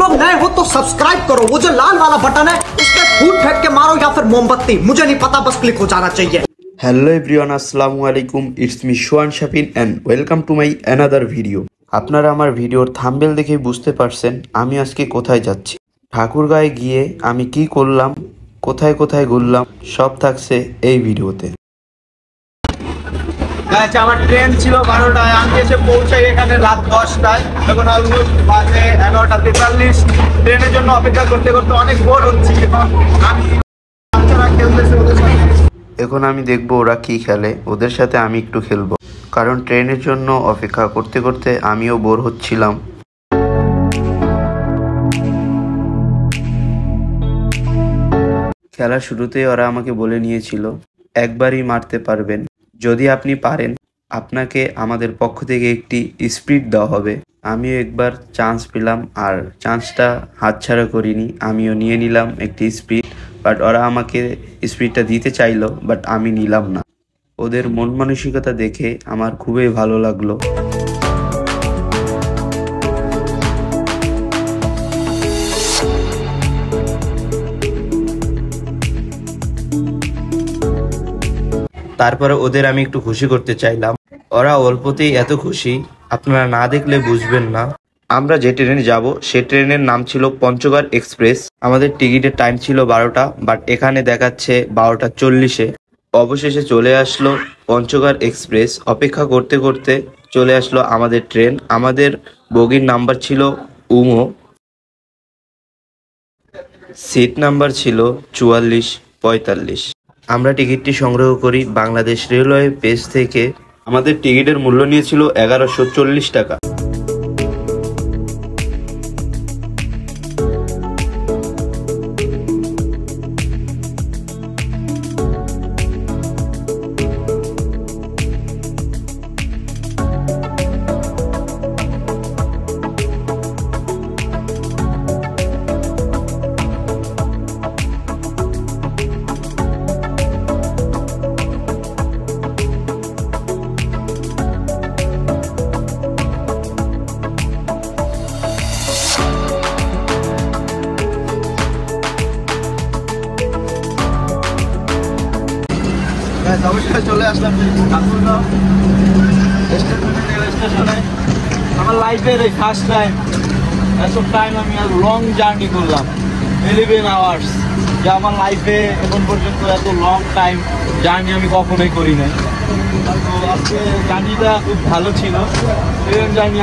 लोग नए हो तो सब्सक्राइब करो, वो जो लाल वाला बटन है उस पर फूट फेंक के मारो या फिर मोमबत्ती, मुझे नहीं पता, बस क्लिक हो जाना चाहिए। হ্যালো এভরিওয়ান, আসসালামু আলাইকুম। It's me Sohan Shafin and welcome to my another video. আপনারা আমার ভিডিওর থাম্বনেল দেখেই বুঝতে পারছেন আমি আজকে কোথায় যাচ্ছি। ঠাকুরগাঁয়ে গিয়ে আমি কি করলাম, কোথায় কোথায় ঘুরলাম, সব থাকছে এই ভিডিওতে। আমার ট্রেন ছিল 12টায়, আমি এসে পৌঁছাই এখানে রাত 10টায়। এখন অলমোস্ট বাজে 11:43। ট্রেনের জন্য অপেক্ষা করতে করতে অনেক বোর হচ্ছি। এখন আমি দেখবো ওরা কি খেলে, ওদের সাথে আমি একটু খেলবো, কারণ ট্রেনের জন্য অপেক্ষা করতে করতে আমিও বোর হচ্ছিলাম। খেলার শুরুতেই ওরা আমাকে বলে নিয়েছিল একবারই মারতে পারবেন, যদি আপনি পারেন আপনাকে আমাদের পক্ষ থেকে একটি স্পিড দেওয়া হবে। আমিও একবার চান্স পেলাম, আর চান্সটা হাতছাড়া করিনি, আমিও নিয়ে নিলাম একটি স্পিড। বাট ওরা আমাকে স্পিডটা দিতে চাইলো, বাট আমি নিলাম না। ওদের মন মানসিকতা দেখে আমার খুবই ভালো লাগলো। তারপরে ওদের আমি একটু খুশি করতে চাইলাম। ওরা অল্পতেই এত খুশি, আপনারা না দেখলে বুঝবেন না। আমরা যে ট্রেনে যাব সে ট্রেনের নাম ছিল পঞ্চগড় এক্সপ্রেস। আমাদের টিকিটের টাইম ছিল 12টা, বাট এখানে দেখাচ্ছে 12:40। অবশেষে চলে আসলো পঞ্চগড় এক্সপ্রেস। অপেক্ষা করতে করতে চলে আসলো আমাদের ট্রেন। আমাদের বগির নাম্বার ছিল উমো, সিট নাম্বার ছিল 4445। আমরা টিকিটটি সংগ্রহ করি বাংলাদেশ রেলওয়ে পেজ থেকে। আমাদের টিকিটের মূল্য নিয়েছিল 1140 টাকা। অবশ্যই চলে আসলাম স্টেশনে। আমার লাইফের এই ফার্স্ট টাইম, এসব টাইম আমি আর লং জার্নি করলাম 11 আওয়ার্স, যা আমার লাইফে এখন পর্যন্ত এত লং টাইম জার্নি আমি কখনোই করি নাই। তো আজকে জার্নিটা খুব ভালো ছিল, ট্রেন জার্নি।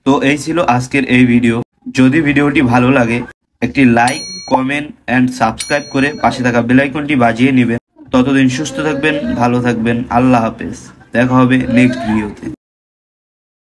তো এই ছিল আজকের এই ভিডিও। যদি ভিডিওটি ভালো লাগে একটি লাইক, কমেন্ট অ্যান্ড সাবস্ক্রাইব করে পাশে থাকা বেল আইকনটি বাজিয়ে নেবেন। ততদিন সুস্থ থাকবেন, ভালো থাকবেন। আল্লাহ হাফেজ, দেখা হবে নেক্সট ভিডিওতে।